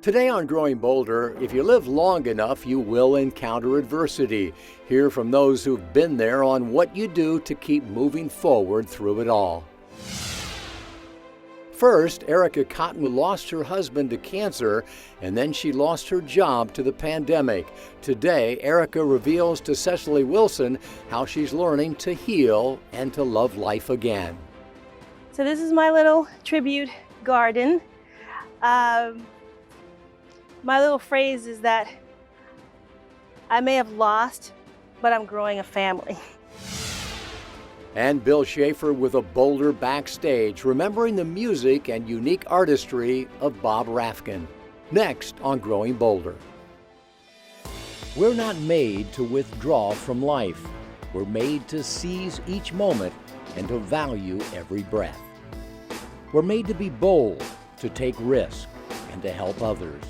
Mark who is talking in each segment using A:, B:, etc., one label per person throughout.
A: Today on Growing Bolder, if you live long enough, you will encounter adversity. Hear from those who've been there on what you do to keep moving forward through it all. First, Erica Cotton lost her husband to cancer, and then she lost her job to the pandemic. Today, Erica reveals to Cecily Wilson how she's learning to heal and to love life again.
B: So this is my little tribute garden. My little phrase is that I may have lost, but I'm growing a family.
A: And Bill Schaefer with a Boulder backstage, remembering the music and unique artistry of Bob Rafkin. Next on Growing Bolder. We're not made to withdraw from life. We're made to seize each moment and to value every breath. We're made to be bold, to take risks, and to help others.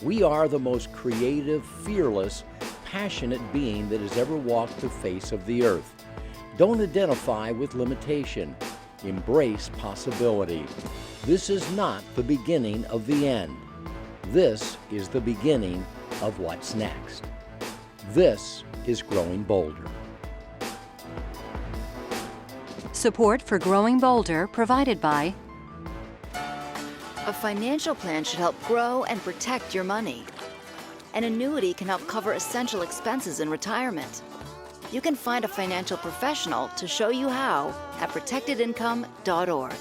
A: We are the most creative, fearless, passionate being that has ever walked the face of the earth. Don't identify with limitation. Embrace possibility. This is not the beginning of the end. This is the beginning of what's next. This is Growing Bolder.
C: Support for Growing Bolder provided by
D: A financial plan should help grow and protect your money. An annuity can help cover essential expenses in retirement. You can find a financial professional to show you how at protectedincome.org.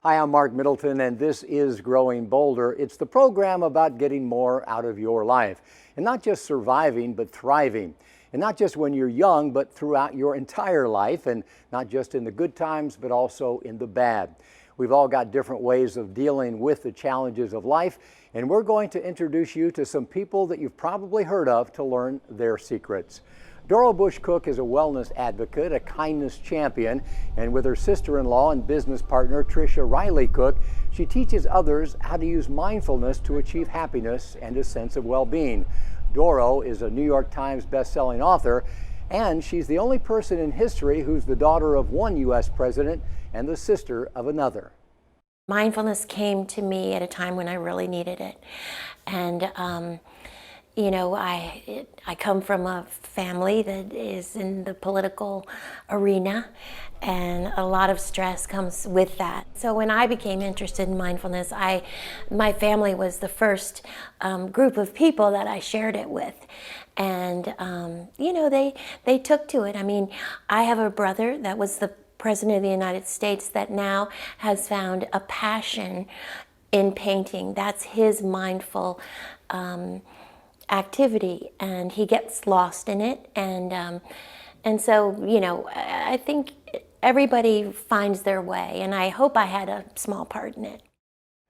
A: Hi, I'm Mark Middleton, and this is Growing Bolder. It's the program about getting more out of your life, and not just surviving, but thriving. And not just when you're young, but throughout your entire life, and not just in the good times, but also in the bad. We've all got different ways of dealing with the challenges of life, and we're going to introduce you to some people that you've probably heard of to learn their secrets. Doro Bush Cook is a wellness advocate, a kindness champion, and with her sister-in-law and business partner, Tricia Riley Cook, she teaches others how to use mindfulness to achieve happiness and a sense of well-being. Doro is a New York Times best-selling author, and she's the only person in history who's the daughter of one U.S. president and the sister of another.
E: Mindfulness came to me at a time when I really needed it. And, I come from a family that is in the political arena, and a lot of stress comes with that. So when I became interested in mindfulness, my family was the first group of people that I shared it with. And, they took to it. I mean, I have a brother that was the President of the United States that now has found a passion in painting. That's his mindful activity, and he gets lost in it. And so, I think everybody finds their way, and I hope I had a small part in it.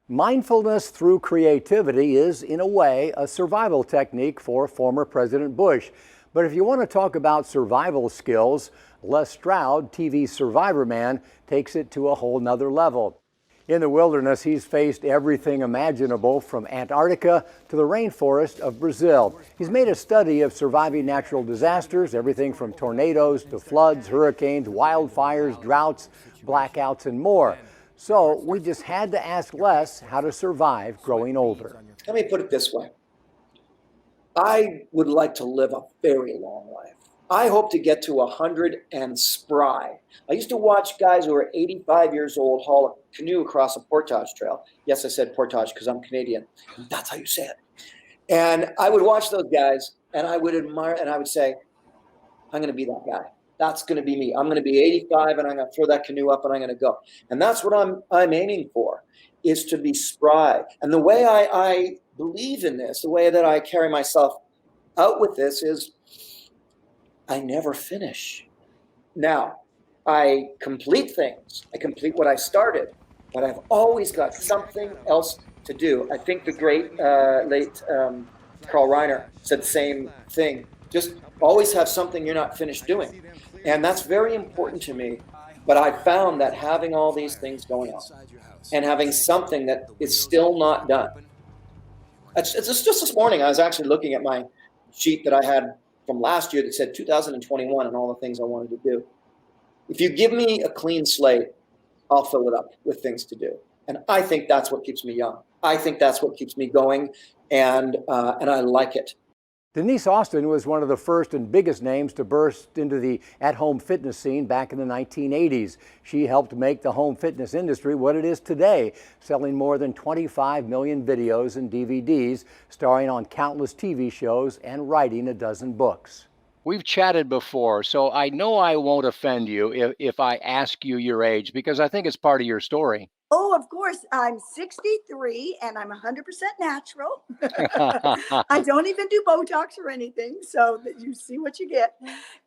A: Mindfulness through creativity is, in a way, a survival technique for former President Bush. But if you want to talk about survival skills, Les Stroud, TV's Survivor Man, takes it to a whole nother level. In the wilderness, he's faced everything imaginable, from Antarctica to the rainforest of Brazil. He's made a study of surviving natural disasters, everything from tornadoes to floods, hurricanes, wildfires, droughts, blackouts, and more. So we just had to ask Les how to survive growing older.
F: Let me put it this way. I would like to live a very long life. I hope to get to 100 and spry. I used to watch guys who were 85 years old haul a canoe across a portage trail. Yes, I said portage because I'm Canadian. That's how you say it. And I would watch those guys, and I would admire, and I would say, I'm going to be that guy. That's going to be me. I'm going to be 85, and I'm going to throw that canoe up, and I'm going to go. And that's what I'm aiming for, is to be spry. And the way I believe in this, the way that I carry myself out with this is I never finish. Now, I complete things. I complete what I started, but I've always got something else to do. I think the great late Carl Reiner said the same thing. Just always have something you're not finished doing. And that's very important to me. But I found that having all these things going on and having something that is still not done. It's just this morning, I was actually looking at my sheet that I had from last year that said 2021 and all the things I wanted to do. If you give me a clean slate, I'll fill it up with things to do. And I think that's what keeps me young. I think that's what keeps me going, and I like it.
A: Denise Austin was one of the first and biggest names to burst into the at-home fitness scene back in the 1980s. She helped make the home fitness industry what it is today, selling more than 25 million videos and DVDs, starring on countless TV shows and writing a dozen books. We've chatted before, so I know I won't offend you if I ask you your age, because I think it's part of your story.
G: Oh, of course. I'm 63 and I'm 100% natural. I don't even do Botox or anything, so that you see what you get.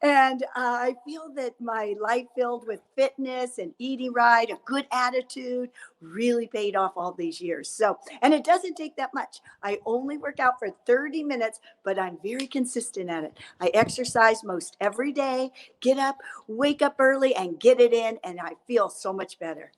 G: And I feel that my life filled with fitness and eating right, a good attitude, really paid off all these years. So, and it doesn't take that much. I only work out for 30 minutes, but I'm very consistent at it. I exercise most every day, get up, wake up early and get it in, and I feel so much better.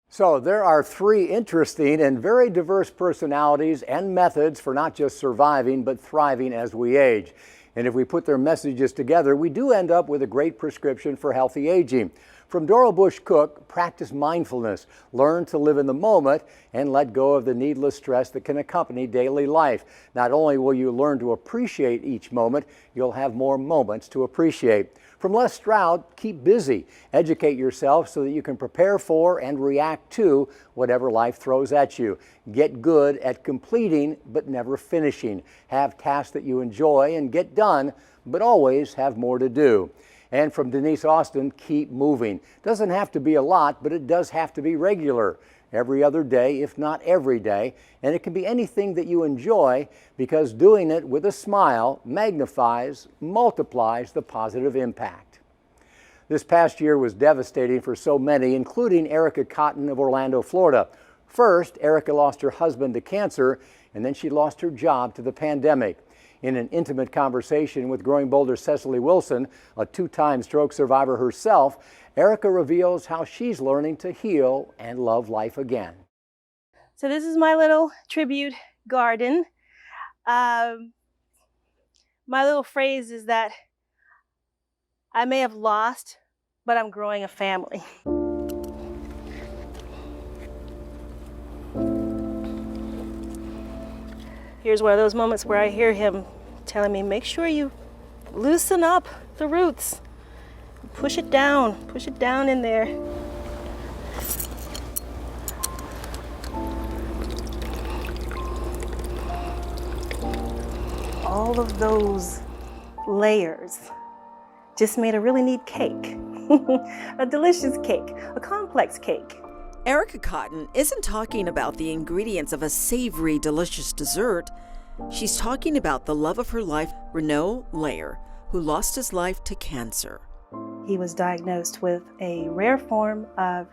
A: So there are three interesting and very diverse personalities and methods for not just surviving, but thriving as we age. And if we put their messages together, we do end up with a great prescription for healthy aging. From Dora Bush Cook, practice mindfulness, learn to live in the moment, and let go of the needless stress that can accompany daily life. Not only will you learn to appreciate each moment, you'll have more moments to appreciate. From Les Stroud, keep busy. Educate yourself so that you can prepare for and react to whatever life throws at you. Get good at completing but never finishing. Have tasks that you enjoy and get done, but always have more to do. And from Denise Austin, keep moving. Doesn't have to be a lot, but it does have to be regular. Every other day, if not every day, and it can be anything that you enjoy, because doing it with a smile magnifies, multiplies the positive impact. This past year was devastating for so many, including Erica Cotton of Orlando, Florida. First, Erica lost her husband to cancer, and then she lost her job to the pandemic. In an intimate conversation with Growing Boulder's Cecily Wilson, a two-time stroke survivor herself, Erica reveals how she's learning to heal and love life again.
B: So this is my little tribute garden. My little phrase is that I may have lost, but I'm growing a family. Here's one of those moments where I hear him telling me, make sure you loosen up the roots. Push it down in there. All of those layers just made a really neat cake. A delicious cake, a complex cake.
H: Erica Cotton isn't talking about the ingredients of a savory, delicious dessert. She's talking about the love of her life, Renaud Layer, who lost his life to cancer.
B: He was diagnosed with a rare form of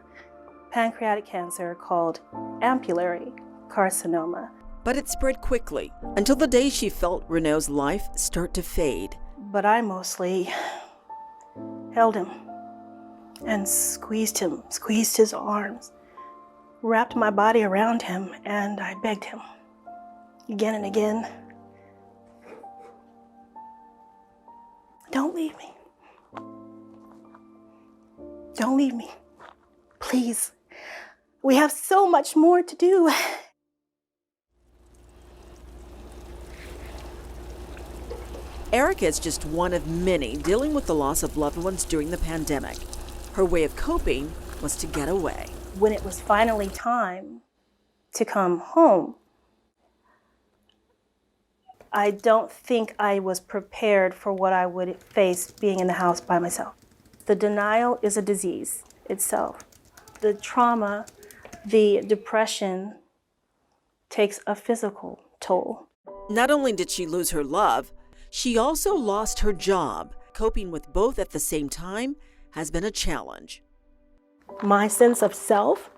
B: pancreatic cancer called ampullary carcinoma.
H: But it spread quickly, until the day she felt Renaud's life start to fade.
B: But I mostly held him and squeezed his arms, wrapped my body around him, and I begged him again and again, don't leave me. Don't leave me, please. We have so much more to do.
H: Erica is just one of many dealing with the loss of loved ones during the pandemic. Her way of coping was to get away.
B: When it was finally time to come home, I don't think I was prepared for what I would face being in the house by myself. The denial is a disease itself. The trauma, the depression takes a physical toll.
H: Not only did she lose her love, she also lost her job. Coping with both at the same time has been a challenge.
B: My sense of self,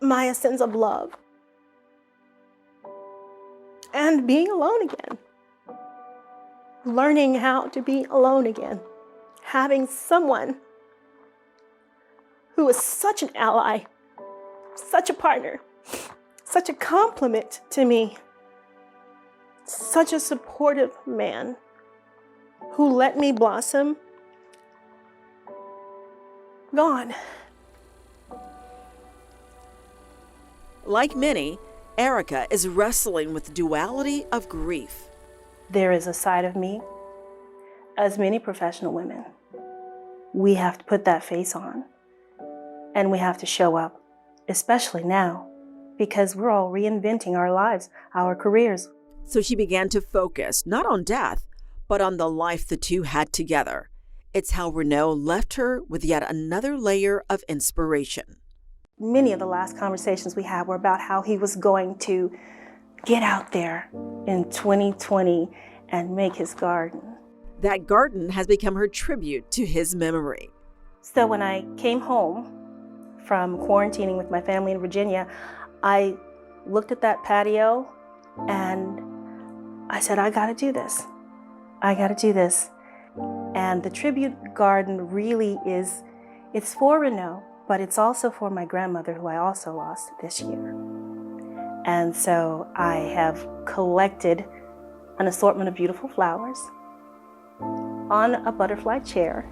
B: my sense of love, and being alone again. Learning how to be alone again. Having someone who is such an ally, such a partner, such a compliment to me, such a supportive man who let me blossom, gone.
H: Like many, Erica is wrestling with the duality of grief.
B: There is a side of me, as many professional women, we have to put that face on and we have to show up, especially now, because we're all reinventing our lives, our careers.
H: So she began to focus not on death, but on the life the two had together. It's how Renaud left her with yet another layer of inspiration.
B: Many of the last conversations we had were about how he was going to get out there in 2020 and make his garden.
H: That garden has become her tribute to his memory.
B: So when I came home from quarantining with my family in Virginia, I looked at that patio and I said, I gotta do this. I gotta do this. And the tribute garden really is, it's for Renaud, but it's also for my grandmother, who I also lost this year. And so I have collected an assortment of beautiful flowers on a butterfly chair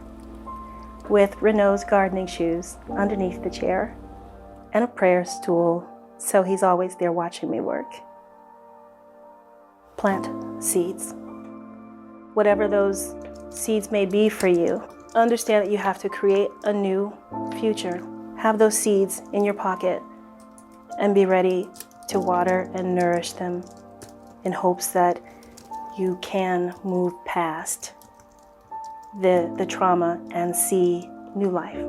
B: with Renaud's gardening shoes underneath the chair and a prayer stool, so he's always there watching me work. Plant seeds. Whatever those seeds may be for you, understand that you have to create a new future. Have those seeds in your pocket and be ready to water and nourish them in hopes that you can move past the trauma and see new life.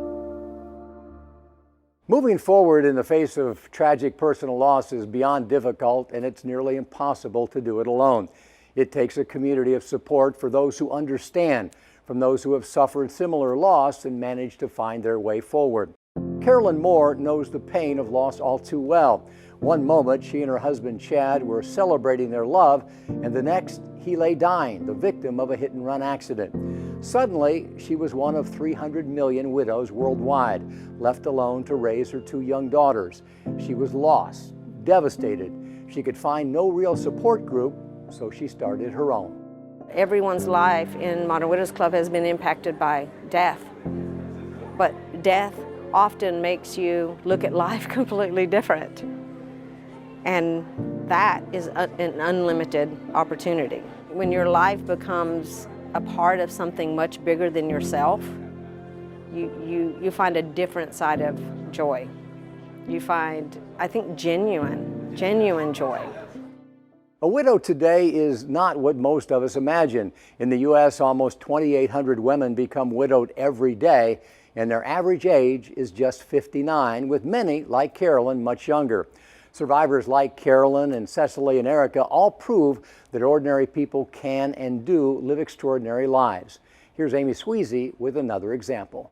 A: Moving forward in the face of tragic personal loss is beyond difficult, and it's nearly impossible to do it alone. It takes a community of support for those who understand, from those who have suffered similar loss and managed to find their way forward. Carolyn Moore knows the pain of loss all too well. One moment, she and her husband Chad were celebrating their love, and the next, he lay dying, the victim of a hit-and-run accident. Suddenly, she was one of 300 million widows worldwide, left alone to raise her two young daughters. She was lost, devastated. She could find no real support group, so she started her own.
I: Everyone's life in Modern Widows Club has been impacted by death, but death often makes you look at life completely different. And that is an unlimited opportunity. When your life becomes a part of something much bigger than yourself, you find a different side of joy. You find, I think, genuine joy.
A: A widow today is not what most of us imagine. In the U.S., almost 2,800 women become widowed every day, and their average age is just 59, with many, like Carolyn, much younger. Survivors like Carolyn and Cecily and Erica all prove that ordinary people can and do live extraordinary lives. Here's Amy Sweezy with another example.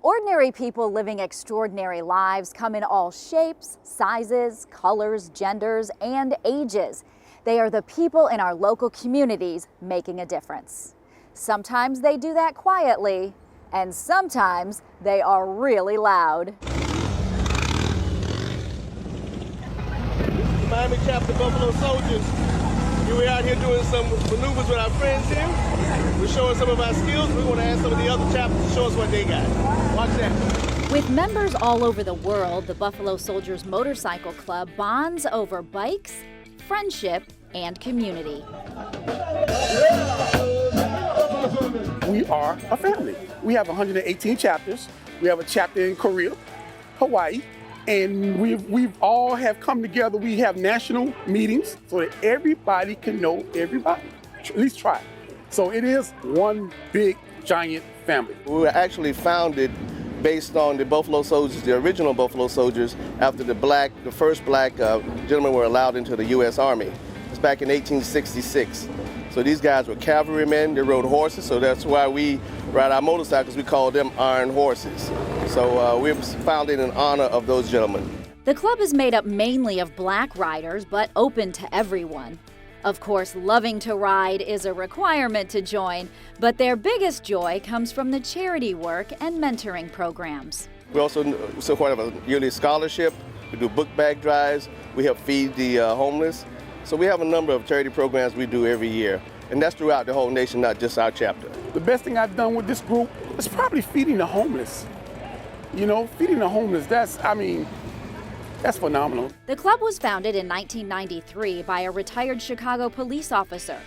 J: Ordinary people living extraordinary lives come in all shapes, sizes, colors, genders, and ages. They are the people in our local communities making a difference. Sometimes they do that quietly, and sometimes they are really loud.
K: Miami chapter Buffalo Soldiers. We're out here doing some maneuvers with our friends here. We're showing some of our skills. We want to ask some of the other chapters to show us what they got. Watch that.
J: With members all over the world, the Buffalo Soldiers Motorcycle Club bonds over bikes, friendship, and community.
L: We are a family. We have 118 chapters. We have a chapter in Korea, Hawaii, and we've all have come together. We have national meetings so that everybody can know everybody, at least try. So it is one big, giant family.
K: We were actually founded based on the Buffalo Soldiers, the original Buffalo Soldiers, after the first black gentlemen were allowed into the U.S. Army. It's back in 1866. So these guys were cavalrymen, they rode horses, so that's why we ride our motorcycles, we call them iron horses. So we were founded in honor of those gentlemen.
J: The club is made up mainly of black riders, but open to everyone. Of course, loving to ride is a requirement to join, but their biggest joy comes from the charity work and mentoring programs.
K: We also support a yearly scholarship, we do book bag drives, we help feed the homeless. So we have a number of charity programs we do every year, and that's throughout the whole nation, not just our chapter.
L: The best thing I've done with this group is probably feeding the homeless. You know, feeding the homeless, that's phenomenal.
J: The club was founded in 1993 by a retired Chicago police officer.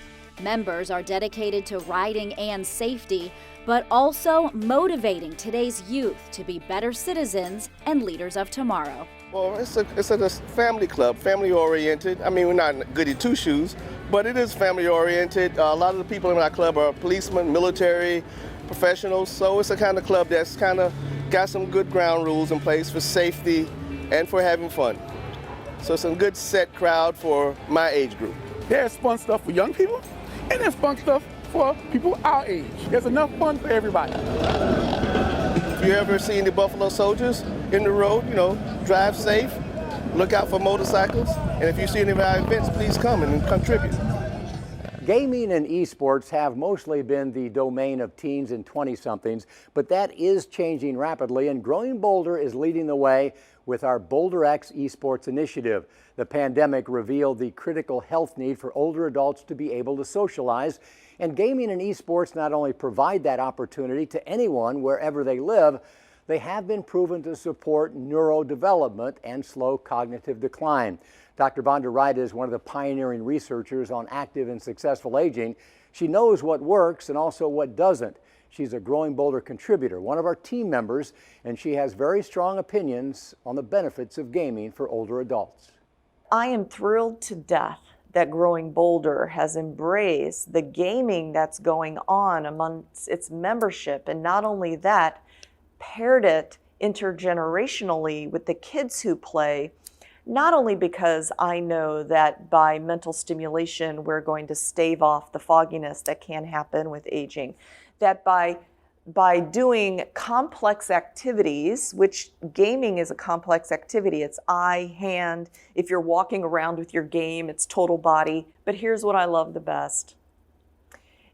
J: Members are dedicated to riding and safety, but also motivating today's youth to be better citizens and leaders of tomorrow.
K: Well, it's a family club, family-oriented. I mean, we're not goody two-shoes, but it is family-oriented. A lot of the people in our club are policemen, military, professionals, so it's a kind of club that's kind of got some good ground rules in place for safety and for having fun. So it's a good set crowd for my age group.
L: There's fun stuff for young people, and there's fun stuff for people our age. There's enough fun for everybody.
K: If you ever seen the Buffalo Soldiers in the road, you know, drive safe, look out for motorcycles, and if you see any of our events, please come and contribute.
A: Gaming and esports have mostly been the domain of teens and 20-somethings, but that is changing rapidly, and Growing Boulder is leading the way with our Boulder X Esports initiative. The pandemic revealed the critical health need for older adults to be able to socialize, and gaming and esports not only provide that opportunity to anyone wherever they live, they have been proven to support neurodevelopment and slow cognitive decline. Dr. Vonda Wright is one of the pioneering researchers on active and successful aging. She knows what works and also what doesn't. She's a Growing Boulder contributor, one of our team members, and she has very strong opinions on the benefits of gaming for older adults.
M: I am thrilled to death that Growing Boulder has embraced the gaming that's going on amongst its membership, and not only that, paired it intergenerationally with the kids who play, not only because I know that by mental stimulation we're going to stave off the fogginess that can happen with aging, that by doing complex activities, which gaming is a complex activity, it's eye, hand, if you're walking around with your game, it's total body. But here's what I love the best.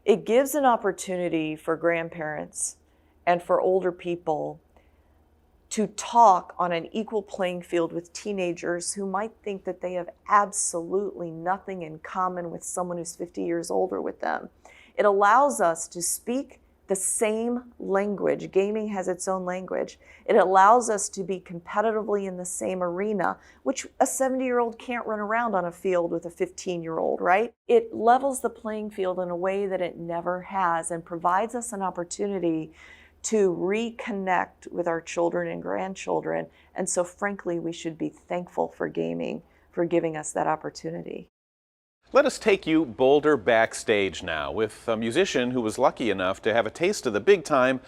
M: It gives an opportunity for grandparents and for older people to talk on an equal playing field with teenagers who might think that they have absolutely nothing in common with someone who's 50 years older with them. It allows us to speak the same language. Gaming has its own language. It allows us to be competitively in the same arena, which a 70-year-old can't run around on a field with a 15-year-old, right? It levels the playing field in a way that it never has and provides us an opportunity to reconnect with our children and grandchildren. And so frankly, we should be thankful for gaming for giving us that opportunity.
N: Let us take you Boulder backstage now with a musician who was lucky enough to have a taste of the big time,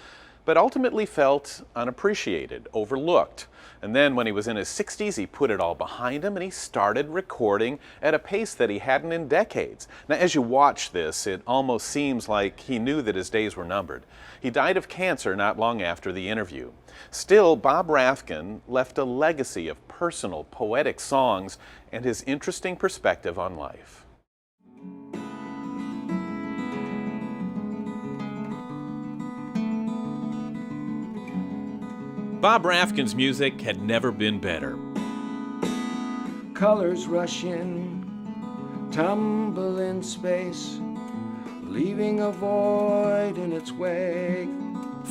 N: but ultimately felt unappreciated, overlooked. And then when he was in his 60s, he put it all behind him and he started recording at a pace that he hadn't in decades. Now, as you watch this, it almost seems like he knew that his days were numbered. He died of cancer not long after the interview. Still, Bob Rathken left a legacy of personal, poetic songs and his interesting perspective on life. Bob Rathken's music had never been better.
O: Colors rush in, tumble in space, leaving a void in its wake.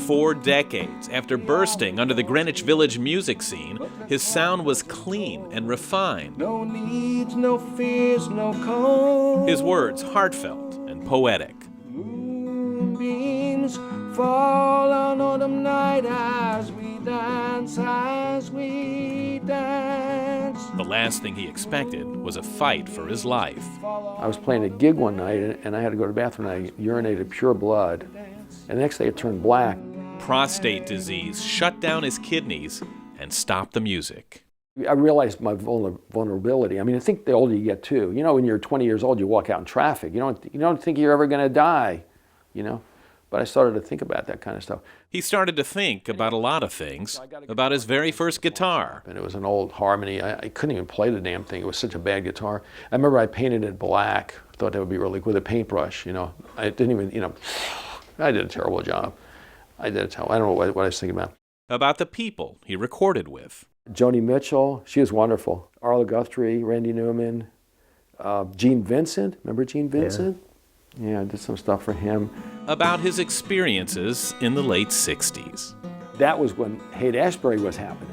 N: 4 decades after bursting under the Greenwich Village music scene, his sound was clean and refined.
O: No needs, no fears, no cold.
N: His words heartfelt and poetic.
O: Moonbeams fall on autumn night as we dance, as we dance.
N: The last thing he expected was a fight for his life.
P: I was playing a gig one night and I had to go to the bathroom and I urinated pure blood. And the next day it turned black.
N: Prostate disease shut down his kidneys and stopped the music.
P: I realized my vulnerability. I mean, I think the older you get too. You know, when you're 20 years old, you walk out in traffic. You don't think you're ever going to die, you know? But I started to think about that kind of stuff.
N: He started to think about a lot of things, about his very first guitar.
P: And it was an old Harmony. I couldn't even play the damn thing. It was such a bad guitar. I remember I painted it black. I thought that would be really cool with a paintbrush, you know. I didn't even, you know, I did a terrible job. I don't know what I was thinking about.
N: About the people he recorded with.
P: Joni Mitchell, she was wonderful. Arlo Guthrie, Randy Newman, Gene Vincent. Remember Gene Vincent? Yeah, I did some stuff for him.
N: About his experiences in the late 60s.
P: that was when Haight-Ashbury was happening.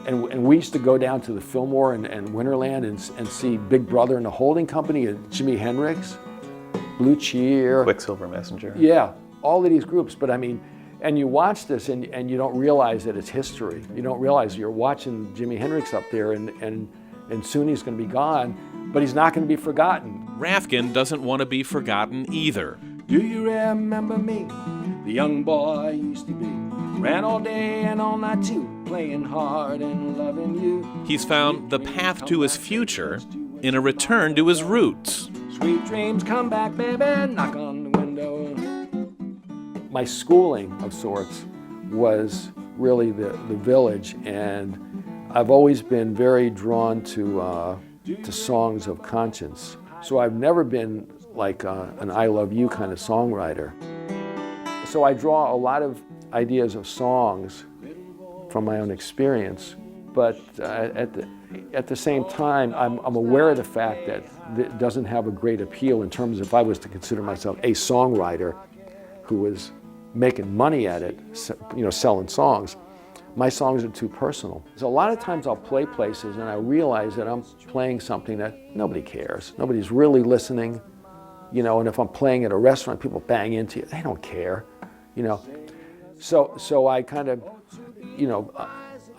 P: And we used to go down to the Fillmore and Winterland and see Big Brother and the Holding Company and Jimi Hendrix, Blue Cheer.
N: Quicksilver Messenger.
P: Yeah, all of these groups. But I mean, and you watch this and you don't realize that it's history. You don't realize you're watching Jimi Hendrix up there and soon he's going to be gone, but he's not going to be forgotten.
N: Rafkin doesn't want to be forgotten either.
O: Do you remember me, the young boy I used to be? Ran all day and all night too, playing hard and loving you.
N: He's found the path to his future in a return to his roots.
O: Sweet dreams come back, baby, knock on the window.
P: My schooling of sorts was really the village, and I've always been very drawn to songs of conscience. So I've never been like an I Love You kind of songwriter. So I draw a lot of ideas of songs from my own experience, but at the same time, I'm aware of the fact that it doesn't have a great appeal in terms of if I was to consider myself a songwriter who was making money at it, you know, selling songs. My songs are too personal. So a lot of times I'll play places and I realize that I'm playing something that nobody cares. Nobody's really listening, you know, and if I'm playing at a restaurant, people bang into you, they don't care, you know. So I kind of, you know,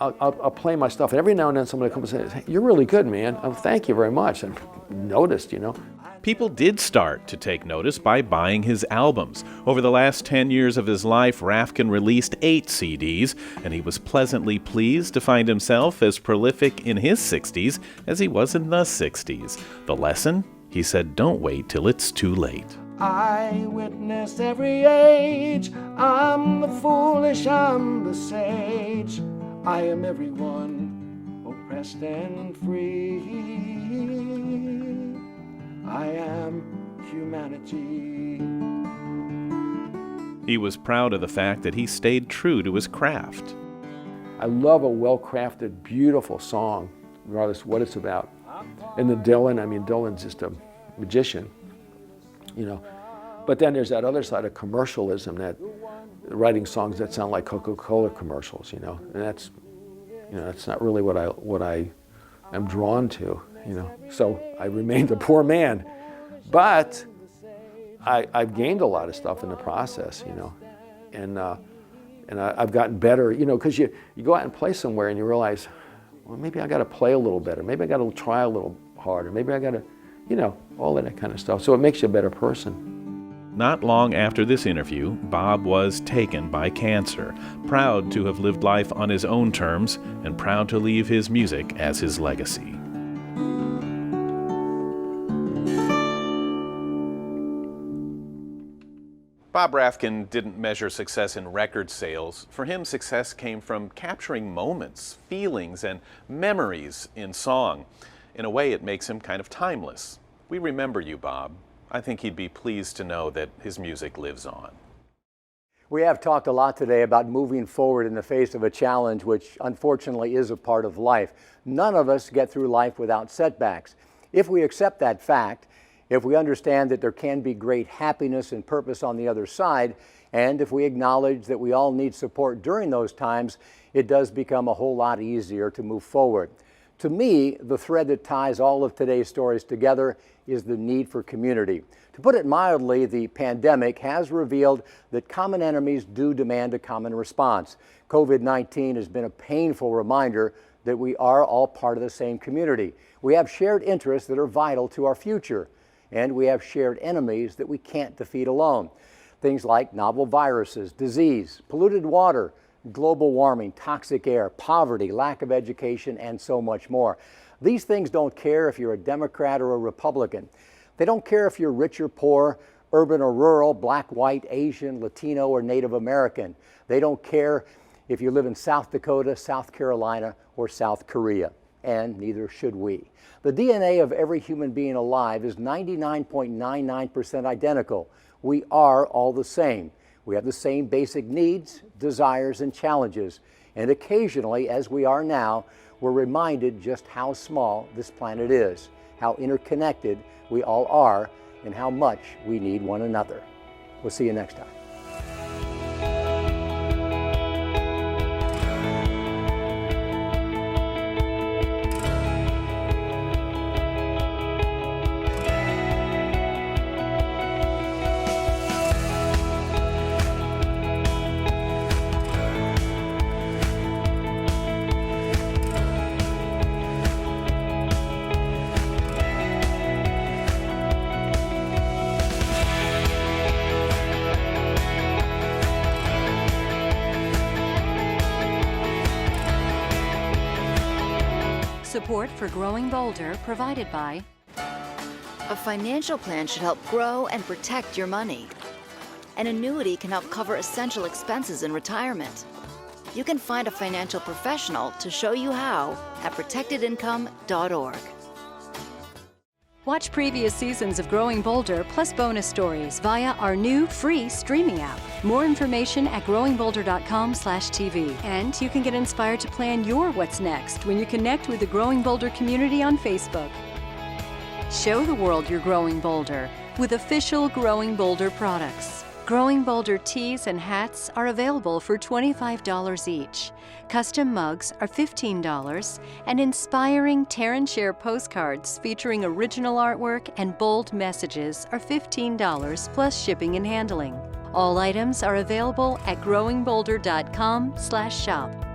P: I'll play my stuff, and every now and then somebody comes and says, hey, you're really good, man. Oh, thank you very much. And noticed, you know.
N: People did start to take notice by buying his albums. Over the last 10 years of his life, Rafkin released 8 CDs, and he was pleasantly pleased to find himself as prolific in his 60s as he was in the 60s. The lesson? He said, don't wait till it's too late.
O: I witnessed every age. I'm the foolish, I'm the sage. I am everyone, oppressed and free. I am humanity.
N: He was proud of the fact that he stayed true to his craft.
P: I love a well-crafted, beautiful song, regardless of what it's about. And the Dylan, I mean, Dylan's just a magician, you know. But then there's that other side of commercialism, that writing songs that sound like Coca-Cola commercials, you know. And that's, you know, that's not really what I am drawn to, you know. So I remained a poor man, but I've gained a lot of stuff in the process, you know. And I've gotten better, you know, because you go out and play somewhere and you realize, well, maybe I got to play a little better. Maybe I got to try a little harder. Maybe I got to, you know, all of that kind of stuff. So it makes you a better person.
N: Not long after this interview, Bob was taken by cancer, proud to have lived life on his own terms and proud to leave his music as his legacy. Bob Rafkin didn't measure success in record sales. For him, success came from capturing moments, feelings, and memories in song. In a way, it makes him kind of timeless. We remember you, Bob. I think he'd be pleased to know that his music lives on.
A: We have talked a lot today about moving forward in the face of a challenge, which unfortunately is a part of life. None of us get through life without setbacks. If we accept that fact, if we understand that there can be great happiness and purpose on the other side, and if we acknowledge that we all need support during those times, it does become a whole lot easier to move forward. To me, the thread that ties all of today's stories together is the need for community. To put it mildly, the pandemic has revealed that common enemies do demand a common response. COVID-19 has been a painful reminder that we are all part of the same community. We have shared interests that are vital to our future, and we have shared enemies that we can't defeat alone. Things like novel viruses, disease, polluted water, global warming, toxic air, poverty, lack of education, and so much more. These things don't care if you're a Democrat or a Republican. They don't care if you're rich or poor, urban or rural, black, white, Asian, Latino, or Native American. They don't care if you live in South Dakota, South Carolina, or South Korea. And neither should we. The DNA of every human being alive is 99.99% identical. We are all the same. We have the same basic needs, desires, and challenges. And occasionally, as we are now, we're reminded just how small this planet is, how interconnected we all are, and how much we need one another. We'll see you next time.
C: Support for Growing Bolder provided by
D: A financial plan should help grow and protect your money. An annuity can help cover essential expenses in retirement. You can find a financial professional to show you how at protectedincome.org.
C: Watch previous seasons of Growing Bolder plus bonus stories via our new free streaming app. More information at growingbolder.com/TV. And you can get inspired to plan your what's next when you connect with the Growing Bolder community on Facebook. Show the world you're growing bolder with official Growing Bolder products. Growing Bolder tees and hats are available for $25 each. Custom mugs are $15, and inspiring Tear and Share postcards featuring original artwork and bold messages are $15 plus shipping and handling. All items are available at growingbolder.com/shop.